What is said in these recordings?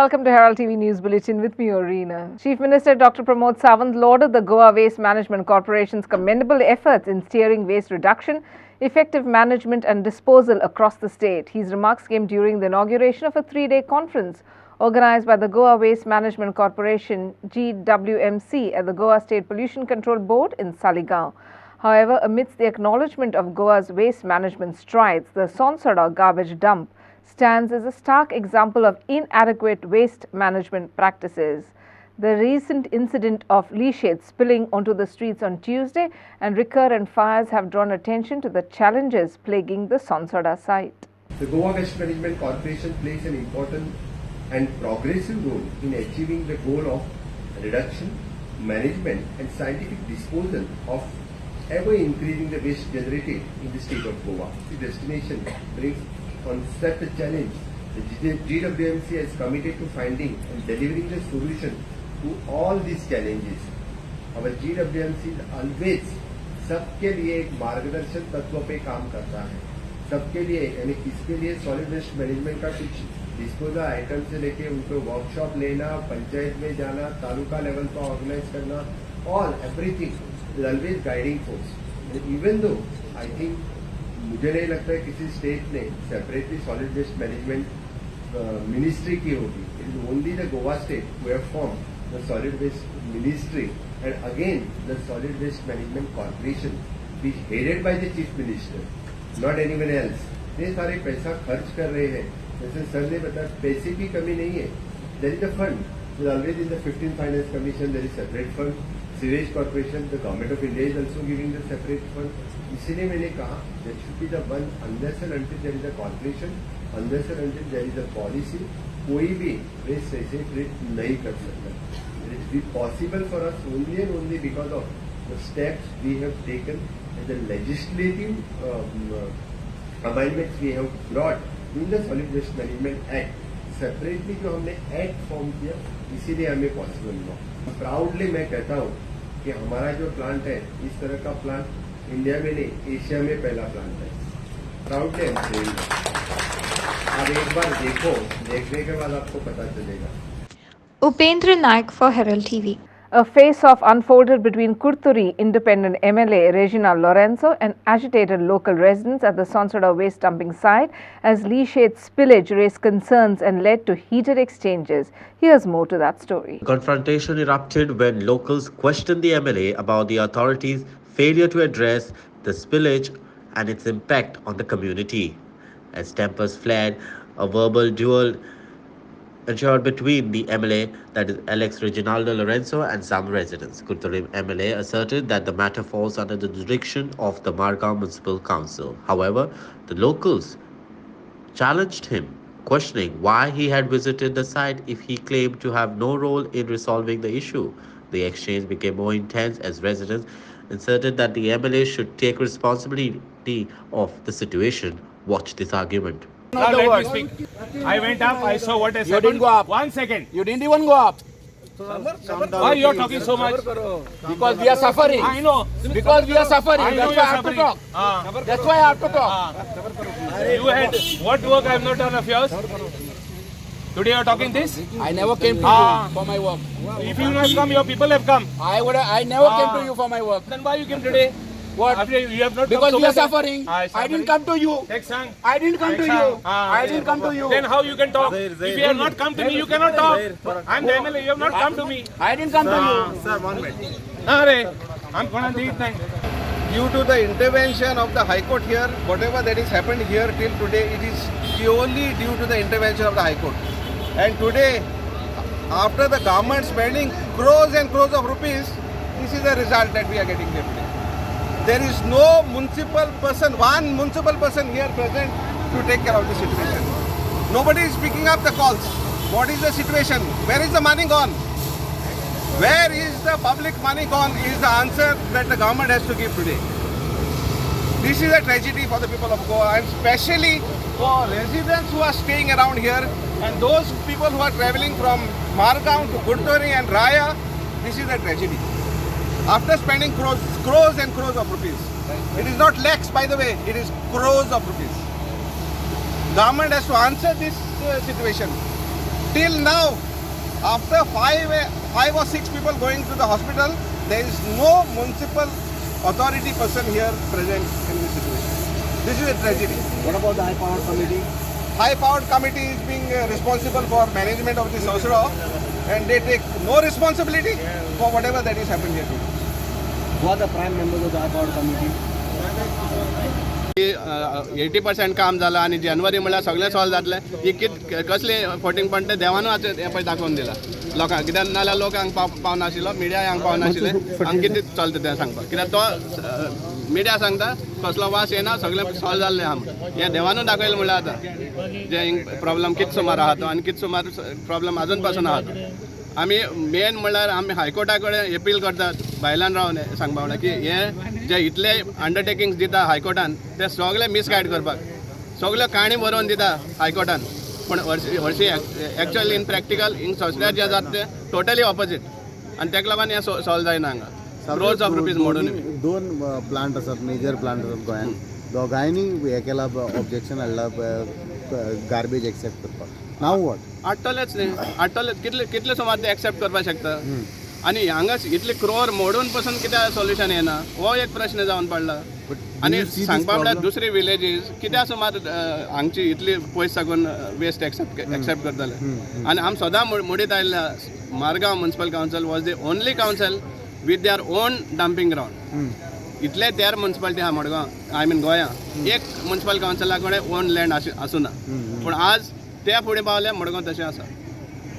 welcome to Herald TV News Bulletin with me, Arena. Chief Minister Dr. Pramod Sawant lauded the Goa Waste Management Corporation's commendable efforts in steering waste reduction, effective management and disposal across the state. His remarks came during the inauguration of a three-day conference organized by the Goa Waste Management Corporation GWMC at the Goa State Pollution Control Board in Saligaon. However, amidst the acknowledgement of Goa's waste management strides, the Sonsada garbage dump stands as a stark example of inadequate waste management practices. The recent incident of leachate spilling onto the streets on Tuesday and recurrent fires have drawn attention to the challenges plaguing the Sonsada site. The Goa Waste Management Corporation plays an important and progressive role in achieving the goal of reduction, management and scientific disposal of ever increasing the waste generated in the state of Goa. The destination brings on such a challenge. The GWMC is committed to finding and delivering the solution to all these challenges. Our GWMC always सबके लिए एक मार्गदर्शक तत्व पे काम करता है. सबके लिए यानी किसके लिए सॉलिड वेस्ट मैनेजमेंट का कुछ डिस्पोजल आइटम से लेके उनको वर्कशॉप लेना, पंचायत में जाना, तालुका लेवल पर ऑर्गेनाइज करना, all everything is always guiding force. Even though I think मुझे नहीं लगता है किसी स्टेट ने separately solid waste management ministry की होगी. It is only the Goa state who have formed the solid waste ministry and again the solid waste management corporation is headed by the chief minister, not anyone else. ये सारे पैसा खर्च कर रहे हैं. जैसे सर ने बताया, पैसे की कमी नहीं है. There is a fund always in the 15th finance commission. There is separate fund. Sewage corporation, the government of India is also giving the separate fund. इसीलिए मैंने कहा that should be the one unless and until there is a corporation, unless and until there is a policy, कोई भी waste ऐसे treat नहीं कर सकता. It is be possible for us only and only because of the steps we have taken and the legislative amendments we have brought in the solid waste management act. Separately जो हमने act form किया, इसीलिए हमें possible हुआ. Proudly मैं कहता हूँ कि हमारा जो प्लांट है, इस तरह का प्लांट इंडिया में नहीं, एशिया में पहला प्लांट है. प्राउडली हम आप एक बार देखो, देखने के बाद आपको पता चलेगा. Upendra Naik for Herald TV. A face-off unfolded between Kurturi independent MLA Regina Lorenzo and agitated local residents at the Sonsada waste dumping site as leachate spillage raised concerns and led to heated exchanges. Here's more to that story. Confrontation erupted when locals questioned the MLA about the authorities' failure to address the spillage and its impact on the community. As tempers flared, a verbal duel ensured between the MLA, that is Alex Reginaldo Lorenzo, and some residents. Kurturi MLA asserted that the matter falls under the jurisdiction of the Margao Municipal Council. However, the locals challenged him, questioning why he had visited the site if he claimed to have no role in resolving the issue. The exchange became more intense as residents asserted that the MLA should take responsibility of the situation. Watch this argument. Now let me speak. I went up, I saw what has happened. You didn't go up. 1 second. You didn't even go up. Why you are talking so much? Because we are suffering. I know. Because we are suffering. I know That's why I you are have to suffering. talk. That's why I have to talk. You had what work I have not done of yours? Today you are talking this? I never came to you for my work. If you not come, your people have come. I never came to you for my work. Then why you came today? What? After you have not Because come we are so much. suffering. I didn't come to you. Take sang. I didn't come to Take you. sang. I didn't come to you. Then how you can talk? If you have not come to me, you cannot talk. I am the MLA. You have not come to me. I didn't come to you. Sir, 1 minute. Arey, I'm gonna do it now. Due to the intervention of the High Court here, whatever that is happened here till today, it is purely due to the intervention of the High Court. And today, after the government spending crores and crores of rupees, this is the result that we are getting here today. There is no municipal person, one municipal person here present to take care of the situation. Nobody is picking up the calls. What is the situation? Where is the money gone? Where is the public money gone is the answer that the government has to give today. This is a tragedy for the people of Goa, and especially for residents who are staying around here and those people who are travelling from Margao to Kurturi and Raya. This is a tragedy. After spending crores and crores of rupees, it is not lakhs, by the way, it is crores of rupees. Government has to answer this situation. Till now, after five or six people going to the hospital, there is no municipal authority person here present in this situation. This is a tragedy. What about the high power committee? High powered committee is being responsible for management of this Sansada, and they take no responsibility for whatever that is happening here today. Who are the prime members of the high power committee? 80% काम जालां आनी जानेवारी म्हळ्यार सगळें solve जातलें. ही कसली फोटींग point तें देवानूच हें पळय दाखोवन दिलां लोकांक. कित्याक नाल्यार लोक हांगा पावनाशिल्लो, मिडिया हांगा पावनाशिल्ले. हांगा कितें चलता तें सांगपाक. कित्याक तो मिडिया सांगता कसलो वास येना, सगळें सॉल्व जाल्लें आहा. हें देवानूच दाखयलें म्हळ्यार आतां जे प्रॉब्लम कितें सुमार आहा तो आनी कितें सुमार प्रॉब्लम आजून पासून आहा तो. आमी मेन म्हळ्यार आमी हायकोर्टा कडेन अपील करतात भायल्यान रावन सांगपा म्हळ्यार की हे जे इतले अंडरटेकिंग्स दिता हायकोर्टान ते सगळे मिसगायड करपाक सगळ्यो काणी बरोवन दिता हायकोर्टान. पूण हरशी एक्चुअली इन प्रॅक्टिकल हिंग सोंसड्यार जे जाता ते टोटली ऑपोजीट आनी ताका लागून हें सॉल्व जायना हांगा. क्रोर्स ऑफ रुपीज मोडून 2 प्लांट आसात, मेजर प्लांट आसात गोंयांत. दोगांयनी हें केलां, ऑब्जेक्शन हाडलां गार्बेज एक्सेप्ट करपाक. नाव वॉट हाडटलेच न्ही, हाडटले कितले सुमार ते एक्सेप्ट करपाक शकता. आनी हांगा इतले क्रोर मोडून पासून कित्याक सोल्युशन येना हो एक प्रश्न जावन पडला. आनी सांगपा म्हळ्यार दुसरी विलेजीस कित्याक सुमार हांगची इतली पयस साकून वेस्ट एक्सेप्ट करताले. आनी आमी सदां म्हणीत आयिल्ले Margao municipal council was the only council with their own dumping ground. इतले 13 म्युनिसिपालिटी आहा मडगांव, आय मीन गोंया. एक म्युनिसिपल कावन्सिला कडेन ओन लँड आसूना. पूण आज त्या फुडें पावले मडगांव तशें आसा.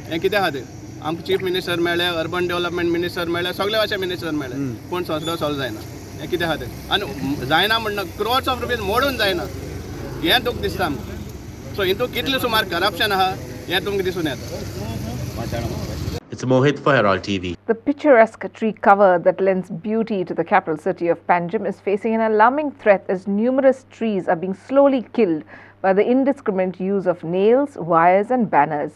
हें कित्या खातीर आमकां चीफ मिनिस्टर मेळ्ळे, अर्बन डेव्हलपमेंट मिनिस्टर मेळ्ळे, सगळे अशे मिनिस्टर मेळ्ळे, पूण संसद सॉल्व जायना. हें कित्या खातीर आनी जायना म्हणना क्रोर्स ऑफ रुपीज मोडून जायना. हें तुका दिसता आमकां. सो हितून कितलें सुमार करप्शन आहा हें तुमकां दिसून येता. It's Mohit for Herald TV. The picturesque tree cover that lends beauty to the capital city of Panjim is facing an alarming threat as numerous trees are being slowly killed by the indiscriminate use of nails, wires and banners.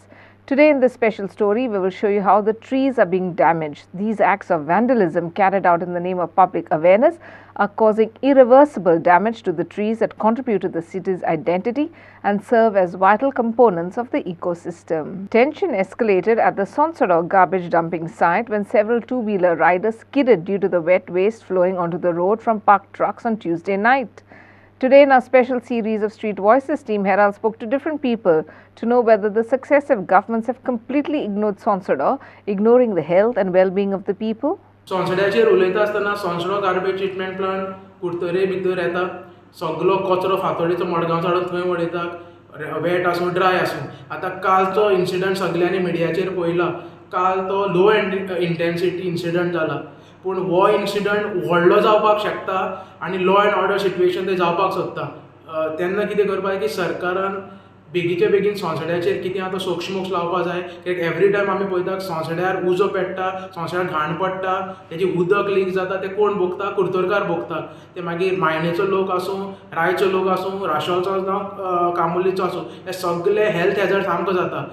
Today in this special story, we will show you how the trees are being damaged. These acts of vandalism carried out in the name of public awareness are causing irreversible damage to the trees that contribute to the city's identity and serve as vital components of the ecosystem. Tension escalated at the Sansada garbage dumping site when several two-wheeler riders skidded due to the wet waste flowing onto the road from parked trucks on Tuesday night. Today in our special series of Street Voices, Team Herald spoke to different people to know whether the successive governments have completely ignored Sansada, ignoring the health and well-being of the people. सोंसड्याचेर उलयता आसतना सोंसडो garbage treatment plant कुडतरे भितर येता. सगळो कचरो फातोडीचो मडगांव हाडून थंय वडयता, wait आसूं dry आसूं. आतां कालचो इन्सिडंट सगळ्यांनी मिडियाचेर पळयला. काल तो लो इंटेन्सिटी इन्सिडंट जाला, पूण हो इन्सिडंट व्हडलो जावपाक शकता आनी लॉ एंड ऑर्डर सिट्युएशन ते जावपाक सोदता. तेन्ना कितें करपाक की सरकारान बेगीचे बेगीन सोंसड्याचेर कितें आतां सोक्षमोक्ष लावपाक जाय. कित्याक एवरी टायम आमी पळयतात सोंसड्यार उजो पेट्टा, सोंसड्यार घाण पडटा, तेजी उदक लीक जाता, ते कोण भोगता? कुडतरकार भोगता. ते मागीर मायणेचो लोक आसूं, रायचो लोक आसूं, राशोलचो जावं कामुलीचो आसूं, हे सगळे हेल्थ हॅजर्ड सामको जाता.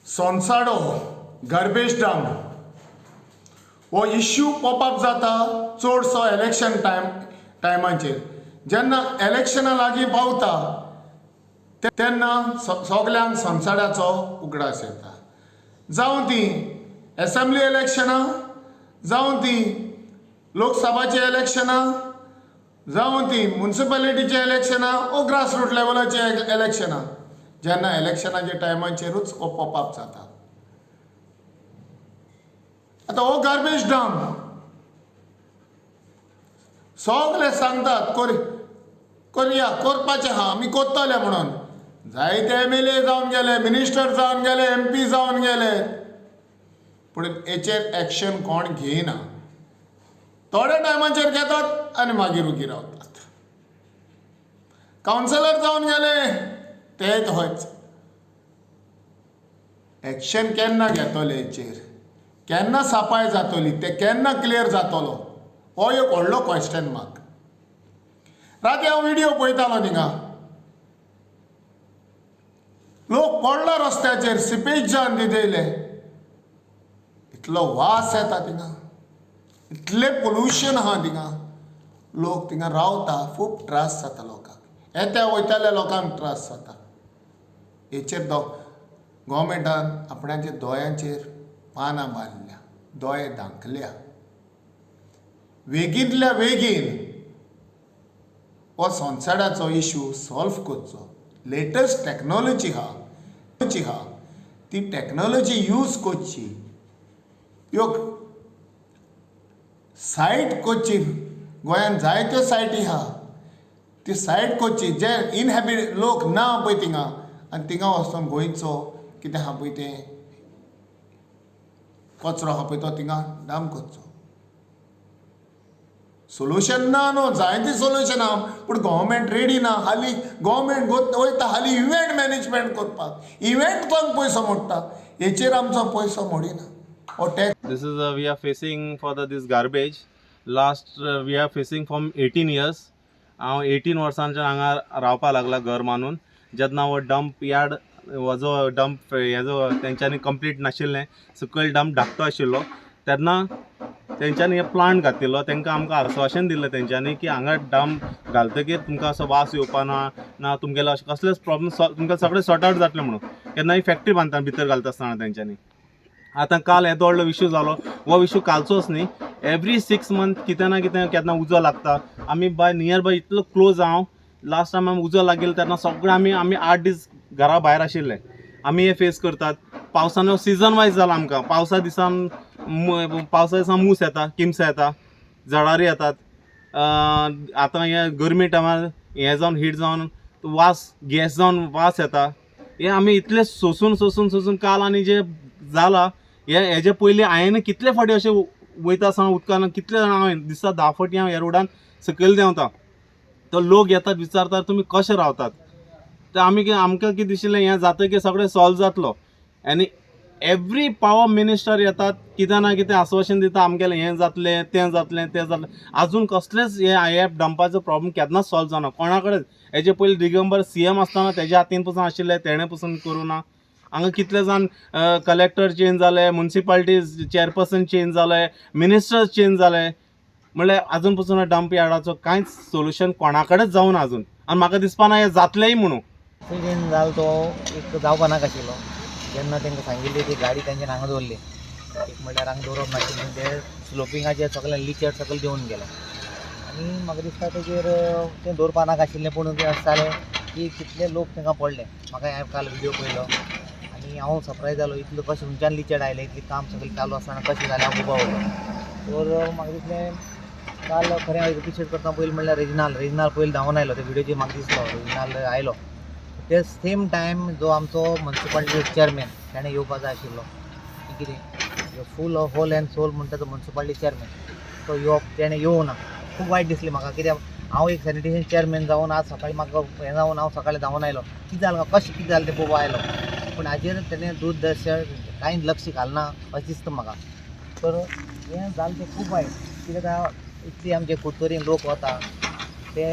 सोनसाडो गार्बेज डंप हो इश्यू पॉपअप जाता चडसो इलेक्शन टायमाचेर. जेन्ना इलेक्शना लागीं पावता तेन्ना सगल्यांक सोनसाड्याचो उगडास येता. जावं ती एसेंब्ली इलेक्शनां, जावं ती लोकसभाची इलेक्शनां, जावं ती म्युनिसिपालिटीची इलेक्शनां ओ ग्रासरूट लेवलाची इलेक्शनां. जेन्ना इलेक्शनाच्या टायमाचेरूच हो पॉपअप जाता. आतां हो गार्बेज डंप सगळे सांगतात करया, करपाचें आहा, आमी कोत्तले म्हणून. जायते MLA जावन गेले, मिनिस्टर जावन गेले, MP जावन गेले, पूण हेचेर एक्शन कोण घेयना. थोड्या टायमाचेर घेतात आनी मागीर उगी रावतात. कावन्सिलर जावन गेले तेय तोच. एक्शन केन्ना घेतले हेचेर, केन्ना सफाय जातली, ते केन्ना क्लियर जातलो, हो एक व्हडलो क्वेश्चन मार्क. राती हांव व्हिडियो पळयतालो थिंगा, लोक पडला रस्त्याचेर, सिपेज जावन दिले, इतलो वास येता थिंगा, इतले पोल्युशन आहा थिंगा. लोक थिंगा रावता, खूब त्रास जाता लोकांक, येत्या वयताल्या लोकांक त्रास जाता. हेचेर गोवमेंटान आपणाच्या दोळ्यांचेर पानां मारल्या, दोळे धांकल्या. बेगींतल्या बेगीन हो संवसाराचो इश्यू सॉल्व करचो. लेटस्ट टॅक्नॉलॉजी आहा ती टॅक्नॉलॉजी यूज करची. ह्यो सायट करची. गोंयांत जायत्यो सायटी आहा ती सायट करची जे इनहॅबिट लोक ना पळय थिंगा, आनी थिंगा वचून गोंयचो कितें आहा पळय तें कचरो आहा पळय तो थिंगा डाम करचो. सोल्युशन ना न्हू, जायतीं सोल्युशन आहा, पूण गव्हर्मेंट रेडी ना. हालीं गव्हर्मेंट वयता हालीं इव्हेंट मॅनेजमेंट करपाक. इव्हेंटांक पयसो मोडटा, हेचेर आमचो पयसो मोडिना. हो tax This is we are facing for this garbage. Last we are facing from 18 years. हांव 18 वर्सांच्यान हांगा रावपा लागला घर मानून. जेन्ना हो डंप यार्ड हो जो डंप हेजो तेंच्यांनी कंप्लीट नाशिल्लें, सकयल डंप धाकटो आशिल्लो, तेन्ना तेंच्यांनी हे प्लांट घातिल्लो. तेंकां आमकां आश्वासन दिल्लें तेंच्यांनी की हांगा डंप घालतकीर तुमकां असो वास येवपा ना, तुमगेलो अशें कसलेच प्रॉब्लम तुमकां सगळें सॉर्ट आवट जातलें म्हणून. केन्ना ही फॅक्टरी बांदता भितर घालता आसतना तेंच्यांनी. आतां काल येदो व्हडलो इश्यू जालो. हो इश्यू कालचोच न्ही, एवरी 6 मंथ कितें ना कितें केन्ना उजो लागता. आमी नियर बाय इतलो क्लोज हांव लास्ट टायम आमी उजो लागिल्लो तेन्ना सगळे आमी 8 दीस घरा भायर आशिल्ले. आमी हे फेस करतात. पावसान सिजन वायज जाला आमकां. पावसा दिसान मूस येता, किमसां येता, जळारी येतात. आतां हे गरमी टायमार हें जावन हीट जावन वास गॅस जावन वास येता. हे आमी इतले सोसून काल आनी जे जाला हेजे पयलीं हांवें कितले फावटी अशें वयता आसतना उदकान कितले जाणां हांवें दिसता 10 फावटी हांव ह्या रोडान सकयल देंवता. तो लोक येतात विचारतात तुमी कशे रावतात. तर आमकां कितें दिशिल्लें हें जातकीर सगळें सॉल्व जातलो. आनी एवरी पावर मिनिस्टर येतात कितें ना कितें आश्वासन दिता आमगेलें हें जातलें तें जातलें. आजून कसलेंच हे डंपाचो प्रॉब्लेम केन्नाच सॉल्व जावना कोणा कडेन. हेजे पयलीं दिगंबर CM आसतना तेज्या हातीन पसून आशिल्लें, तेणें पसून करूं ना. हांगा कितले जाण कलेक्टर चेंज जाले, म्युनिसिपालिटी चेअरपर्सन चेंज जाले, मिनिस्टर्स चेंज जाले, म्हणल्यार आजून पसून डंप यार्डाचो कांयच सोल्युशन कोणा कडेच जावना आजून. आनी म्हाका दिसपाना हें जातलेंय म्हणून. एक्सिडेंट जालो तो एक जावपा नाशिल्लो. जेन्ना तांकां सांगिल्ली ती गाडी तेंच्यान हांगा दवरली, एक म्हणल्यार हांगा दवरप नाशिल्लें, ते स्लोपिंगाचेर सगळें लिचेड सकयल देंवन गेलो. आनी म्हाका दिसता तेजेर तें दवरपा नाशिल्लें, पूण तें अशें जालें की कितले लोक तांकां पडले. म्हाका हांवें काल व्हिडियो पळयलो आनी हांव सरप्रायज जालो, इतलो कशें खंयच्यान लिचेड आयलें, इतलें काम सगळें चालू आसतना कशें जालें हांव उबो उरलो. तर म्हाका दिसलें काल खरें हांव एप्रिशिएट करता. पयलीं म्हणल्यार रिजनल पयलीं धांवन आयलो, त्या व्हिडियोचेर म्हाका दिसलो रिजनल आयलो. ते सेम टायम जो आमचो म्युनिसिपालिटी चेअरमॅन ताणें येवपा जाय आशिल्लो. कितें फूल होल एंड सोल म्हणटा तो म्युनिसिपालिटी चेअरमॅन तो येवप, ताणें येवना. खूब वायट दिसलें म्हाका. कित्याक हांव एक सॅनिटेशन चेअरमॅन जावन आज सकाळीं म्हाका हें जावन हांव सकाळीं धांवन आयलो. कितें जालें कितें जालें तें पळोवपा आयलो, पूण हाजेर तेणें दूरदर्शन कांय लक्ष घालना अशें दिसता म्हाका. तर हें जालें तें खूब वायट. कित्याक इतली आमचे कुडतोरीन लोक वता ते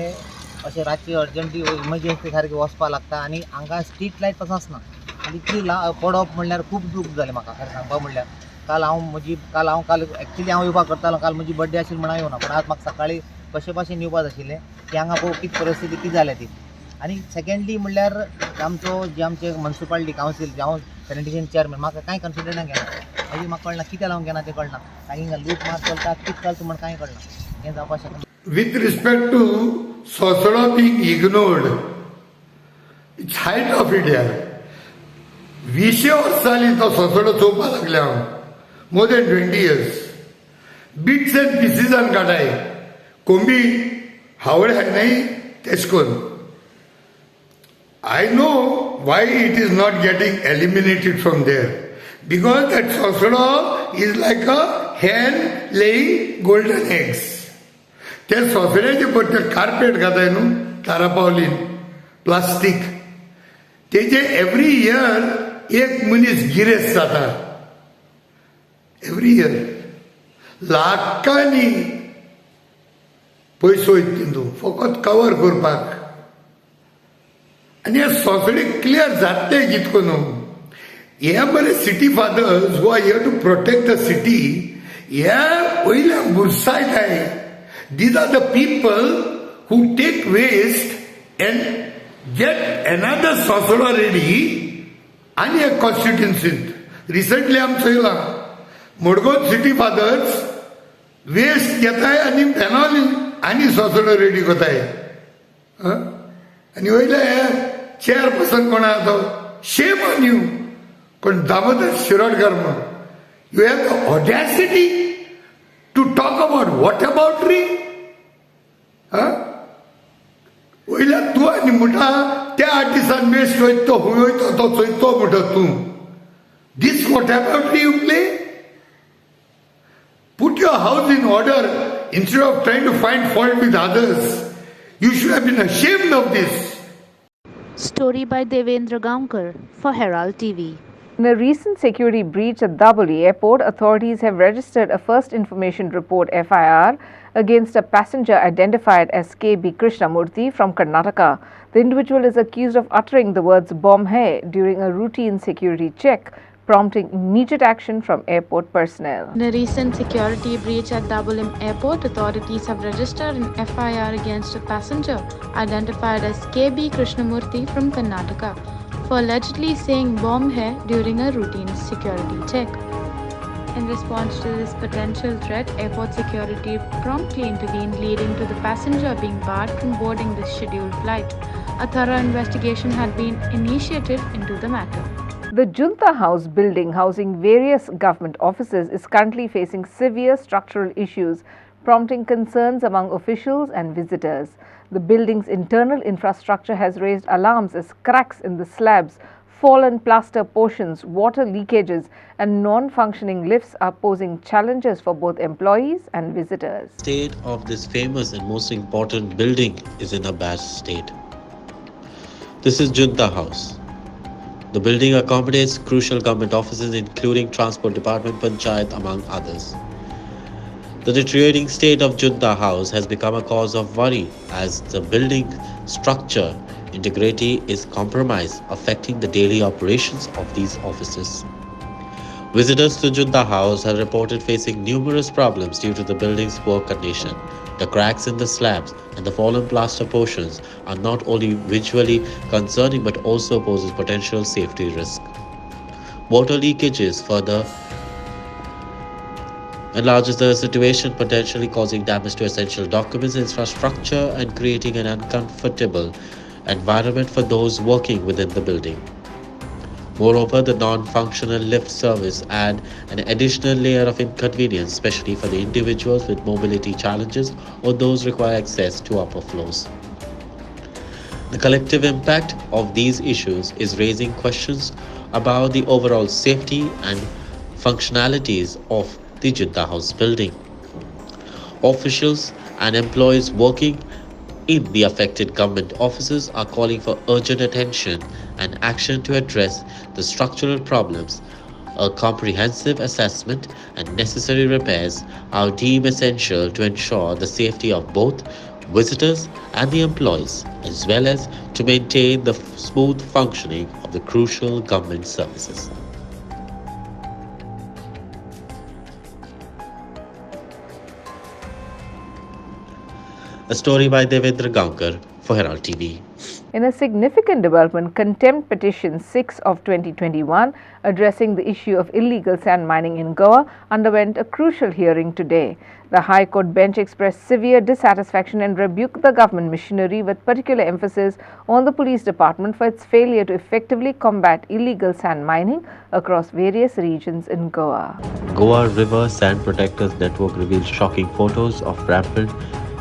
अशें रातची अर्जंटली इमर्जन्सी सारकी वचपा लागता आनी हांगा स्ट्रीट लायट पासून आसना. इतली पडप म्हणल्यार खूब दूख जालें म्हाका खरें सांगपा म्हणल्यार. काल एक्चुली हांव येवपाक करतालो. काल म्हजी बर्थडे आशिल्ली म्हणून हांव येवना, पूण आज म्हाका सकाळीं कशे भाशेन येवपाक जाय आशिल्लें की हांगा पळोवप कितें परिस्थिती कितें जाल्या ती. आनी सेकंडली म्हणल्यार आमचे म्युनिसिपालिटी कावन्सील जे हांव सॅनिटेशन चेअरमॅन म्हाका कांय कन्सिडरान घेना. मागीर म्हाका कळना कित्याक लागून घेना तें कळना. कांय हिंगा लूट मार चलता कितें चलता म्हण कांय कळना. हें जावपाक शकना. With respect to Sosolo being ignored, it's height of it here. 20 वर्सांनी तो सोसडो चोवपा लागले हांव. More than 20 years. Bits and पिसीजान काडाय. कोंबी हावड हायनाय तेश कोन. I know why it is not getting eliminated from there. Because that Sosolo is like a hen laying golden eggs. ते सोसड्याचे परते कार्पेट घाताय न्हू तारापावलीन प्लास्टीक तेजे एवरी इयर एक मनीस गिरेस्त जाता. एवरी इयर लाखांनी पयसो तितून फकत कवर करपाक. आनी हे सोसडे क्लियर जातले कितको न्हू. हे बरे city fathers who are here to protect the city हे पयल्या बुरसायताय. These are the people who take waste and get another Sosolo ready आनी एक कॉन्स्टिट्युन्सींत रिसंटली आमी चयलां मडगांव सिटी फादर्स वेस्ट घेताय आनी फेनॉल आनी सोसडो रेडी कोताय आनी वयले हे चेअरपर्सन कोण आहा तो शेम ऑन यू कोण दामोदर शिरोडकर म्हणून you have the audacity to talk about what अबाउटरी वयल्या तूं आनी म्हणटा त्या 8 दिसान वेस्ट वयता हूंय वयता तो चोयतो म्हणटा तूं दीस वॉट अबाउटरी you play Put your house in order instead of trying to find fault with others. You should have been ashamed of this. Story by Devendra Gaonkar for Herald TV. In a recent security breach at Daboli Airport, authorities have registered a first information report FIR against a passenger identified as KB Krishnamurthy from Karnataka. The individual is accused of uttering the words "bomb hai" during a routine security check, prompting immediate action from airport personnel. In a recent security breach at Dabolim Airport, authorities have registered an FIR against a passenger identified as KB Krishnamurthy from Karnataka for allegedly saying "bomb hai" during a routine security check. In response to this potential threat, airport security promptly intervened, leading to the passenger being barred from boarding the scheduled flight. A thorough investigation had been initiated into the matter. The Junta House building housing various government offices is currently facing severe structural issues, prompting concerns among officials and visitors. The building's internal infrastructure has raised alarms as cracks in the slabs, fallen plaster portions, water leakages and non-functioning lifts are posing challenges for both employees and visitors. The state of this famous and most important building is in a bad state. This is Junta House. The building accommodates crucial government offices including Transport Department, Panchayat among others. The deteriorating state of Junta House has become a cause of worry as the building structure integrity is compromised, affecting the daily operations of these offices. Visitors to Junta House have reported facing numerous problems due to the building's poor condition. The cracks in the slabs and the fallen plaster portions are not only visually concerning but also poses potential safety risk. Water leakages further enlarges the situation, potentially causing damage to essential documents, infrastructure and creating an uncomfortable environment for those working within the building. Moreover, the non-functional lift service add an additional layer of inconvenience, especially for the individuals with mobility challenges or those require access to upper floors. The collective impact of these issues is raising questions about the overall safety and functionalities of the Junta House building. Officials and employees working in the affected government offices are calling for urgent attention and action to address the structural problems. A comprehensive assessment and necessary repairs are deemed essential to ensure the safety of both visitors and the employees, as well as to maintain the smooth functioning of the crucial government services. A story by Devendra Gaonkar for Herald TV. In a significant development, Contempt Petition 6 of 2021 addressing the issue of illegal sand mining in Goa underwent a crucial hearing today. The High Court bench expressed severe dissatisfaction and rebuked the government machinery with particular emphasis on the police department for its failure to effectively combat illegal sand mining across various regions in Goa. Goa River Sand Protectors Network revealed shocking photos of rampant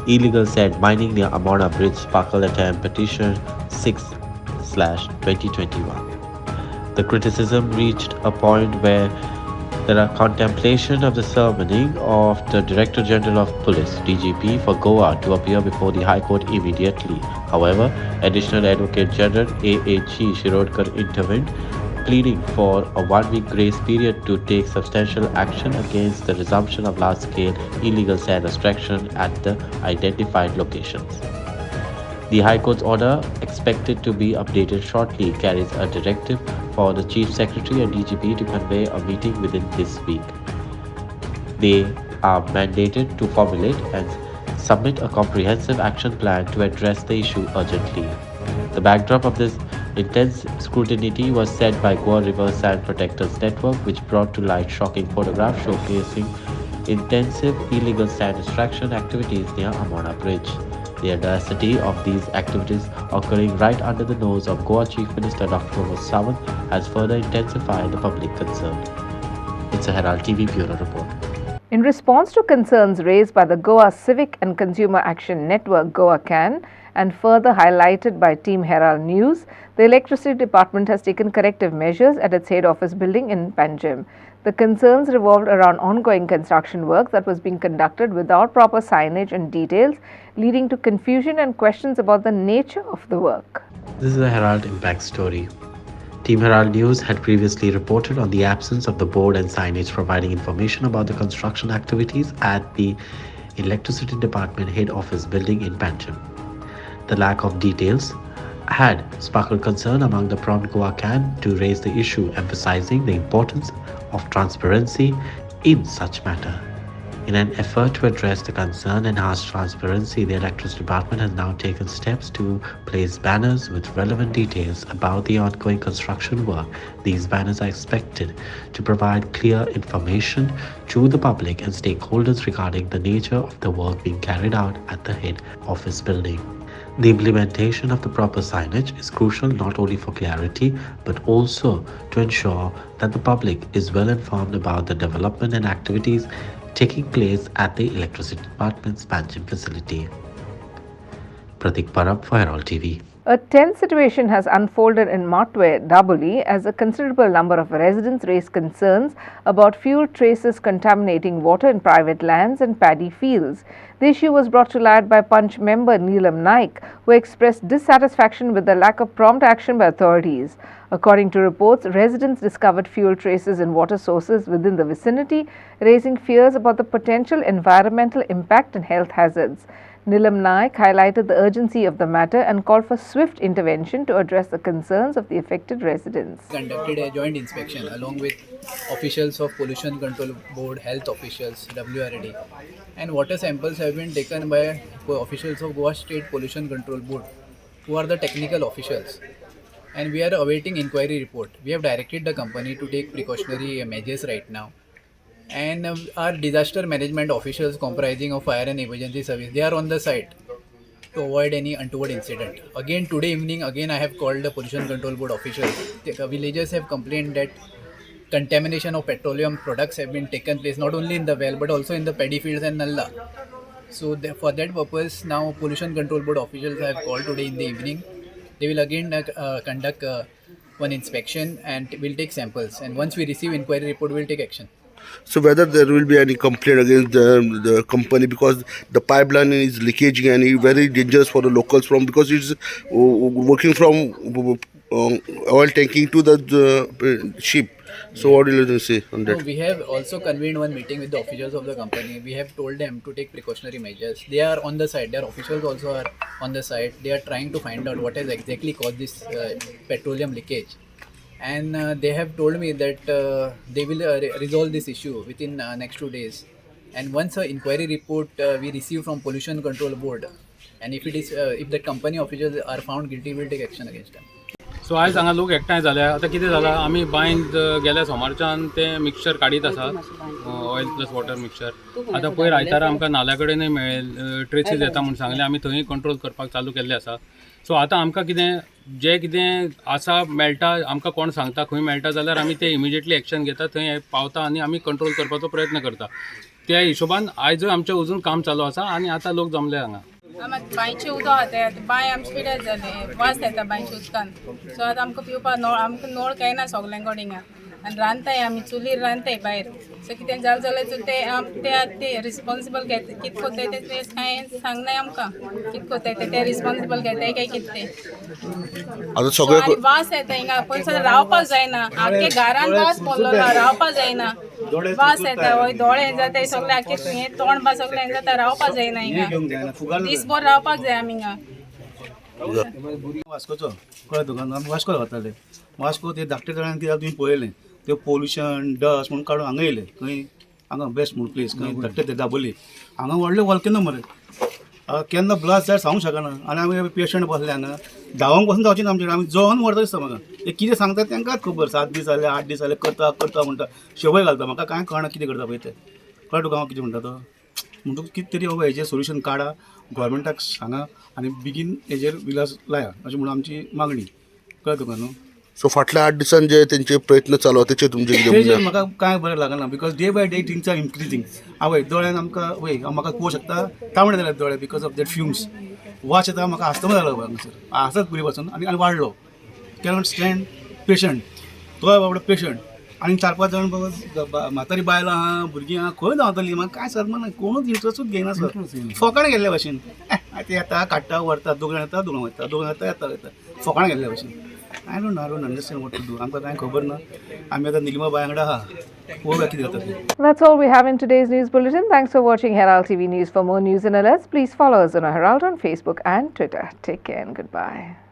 illegal sand mining near Amona Bridge, Pakalatam Petition 6/2021. The criticism reached a point where there are contemplation of the summoning of the Director General of Police (DGP) for Goa to appear before the High Court immediately. However, Additional Advocate General AAG Shirodkar intervened, pleading for a 1-week grace period to take substantial action against the resumption of large-scale illegal sand extraction at the identified locations. The High Court's order, expected to be updated shortly, carries a directive for the Chief Secretary and DGP to convey a meeting within this week. They are mandated to formulate and submit a comprehensive action plan to address the issue urgently. The backdrop of this Intense scrutiny was set by Goa River Sand Protectors Network, which brought to light shocking photographs showcasing intensive illegal sand extraction activities near Amona Bridge. The audacity of these activities occurring right under the nose of Goa Chief Minister Dr. Pramod Sawant has further intensified the public concern. It's a Herald TV Bureau report. In response to concerns raised by the Goa Civic and Consumer Action Network Goa CAN and further highlighted by Team Herald News, the Electricity Department has taken corrective measures at its head office building in Panjim. The concerns revolved around ongoing construction work that was being conducted without proper signage and details, leading to confusion and questions about the nature of the work. This is a Herald Impact story. Team Herald News had previously reported on the absence of the board and signage providing information about the construction activities at the Electricity Department head office building in Panjim. The lack of details had sparked concern among the prompt Goa CAN to raise the issue, emphasizing the importance of transparency in such matter. In an effort to address the concern and enhance transparency, the Electricity Department has now taken steps to place banners with relevant details about the ongoing construction work. These banners are expected to provide clear information to the public and stakeholders regarding the nature of the work being carried out at the head office building. The implementation of the proper signage is crucial not only for clarity but also to ensure that the public is well informed about the development and activities taking place at the Electricity Department's Panjim facility. Pratik Parab for Herald TV. A tense situation has unfolded in Matwe, Daboli, as a considerable number of residents raised concerns about fuel traces contaminating water in private lands and paddy fields. The issue was brought to light by Punch member Neelam Naik, who expressed dissatisfaction with the lack of prompt action by authorities. According to reports, residents discovered fuel traces in water sources within the vicinity, raising fears about the potential environmental impact and health hazards. Neelam Naik highlighted the urgency of the matter and called for swift intervention to address the concerns of the affected residents. Conducted a joint inspection along with officials of Pollution Control Board, health officials, WRD, and water samples have been taken by officials of Goa State Pollution Control Board, who are the technical officials. And we are awaiting inquiry report. We have directed the company to take precautionary measures right now. And our disaster management officials comprising of fire and emergency service, they are on the site to avoid any untoward incident. Again today evening, I have called the Pollution Control Board officials. The villagers have complained that contamination of petroleum products have been taken place not only in the well but also in the paddy fields and Nalla. So for that purpose, now Pollution Control Board officials have called today in the evening. They will again conduct one inspection and will take samples. And once we receive inquiry report, we will take action. So whether there will be any complaint against the company because the pipeline is leakaging and very dangerous for the locals because it's working from oil tanking to the ship. So what will you say on that? No, we have also convened one meeting with the officials of the company. We have told them to take precautionary measures. They are on the site. Their officials also are on the site. They are trying to find out what has exactly caused this petroleum leakage. And they have told me that they will resolve this issue within next 2 days. And once an inquiry report we receive from Pollution Control Board, and if the company officials are found guilty, we will take action against them. सो आयज हांगा लोक एकठांय जाले. आतां कितें जालां, आमी बांयंत गेल्या सोमारच्यान तें मिक्सचर काडीत आसा, ऑयल प्लस वॉटर मिक्सचर. आतां पयर आयतारा आमकां नाल्या कडेनूय मेळ्ळे, ट्रेसीस येता म्हूण सांगलें, आमी थंय कंट्रोल करपाक चालू केल्लें आसा. सो आतां आमकां जें कितें आसा मेळटा, आमकां कोण सांगता खंय मेळटा जाल्यार आमी तें इमिजिएटली एक्शन घेता, थंय पावता आनी आमी कंट्रोल करपाचो प्रयत्न करता. त्या हिशोबान आयजूय आमचें अजून काम चालू आसा आनी आतां लोक जमले हांगा. बांयचें उदक आसा बांय आमचे पिड्यार जाले, वास येता बांयच्या उदकान. सो आतां आमकां पिवपाक नळ, आमकां नळ कांय ना सगळ्यां कडेन हिंगा. आनी रांदताय आमी चुलीर रांदताय भायर. सो कितें जालें जाल्यार ते रिस्पॉन्सिबल घेता, कितें कोत्ताय ते कांय सांगनाय आमकां. कितें कोत्ताय ते रिस्पॉन्सिबल घेताय काय कितें ते. आनी वास येता हिंगा, पयस रावपाक जायना. आख्खे घरान वास मोडलो, रावपाक जायना. वास येता, हय दोळे जाताय सगळे, आख्खे हें तोंड बा सगळें हें जाता, रावपाक जायना हिंगा. दिसभर रावपाक जाय आमी हिंगा. वास्कोचो कळ्ळें तुका, आमी वास्को वताले. वास्को ते धाकटे तळ्यान कितें तुवें पळयलें, ते पोल्युशन डस्ट म्हणून काडून हांगा येयले. खंय हांगा बेस्ट म्हूण प्लेस, खंय धाकटे ते दाबोली हांगा व्हडले वॉल्केनो मरे. केन्ना ब्लास्ट जाय सांगूंक शकना आनी आमी पेशंट बसले हांगा धांवोंक पासून जावचें ना आमचे आमी जळोन व्हरता दिसता म्हाका ते कितें सांगता तांकांच खबर 7 दीस जाले 8 दीस जाले करता करता म्हणटा शेवय घालता म्हाका कांय कळना कितें करता पळय ते कळ्ळें तुका हांव कितें म्हणटा तो म्हणटूच कितें तरी बाबा हेजेर सोल्युशन काडा गोवोरमेंटाक सांगा आनी बेगीन हेजेर विलास लाया अशें म्हणून आमची मागणी कळ्ळें तुका न्हू. सो फाटल्या 8 दिसान जे तेंचे प्रयत्न चालू तेचेर तुमचे कितें तेजेर म्हणणें? म्हाका कांय बरें लागना because day by day things are increasing आवय दोळ्यान आमकां वय म्हाका पळोवंक शकता तांबडे जाल्यात दोळे बिकॉज ऑफ दॅट फ्युम्स वास येता म्हाका आस्तमा जालो हांगासर आसात पयलीं पासून आनी वाडलो कॅनॉट स्टँड पेशंट तो बाबडो पेशंट आनी 4-5 जाण बाबा म्हातारी बायलां आहा भुरगीं आहा खंय धांवतलीं म्हाका कांय सदमा कोणूच इंट्रस्टूच घेयना सर फकाण गेल्ल्या भशेन ते येता काडटा व्हरता दोग जाण येता दोग वयता दोग येता येता येता फकाण गेल्ल्या भशेन I don't understand what to do आमकां कांय खबर ना आमी आतां निलिमा बाय वांगडा आहा पळोवया कितें जाता तें. That's all we have in today's news bulletin. Thanks for watching Herald TV News. For more news and alerts, please follow us on Herald on Facebook and Twitter. Take care and goodbye.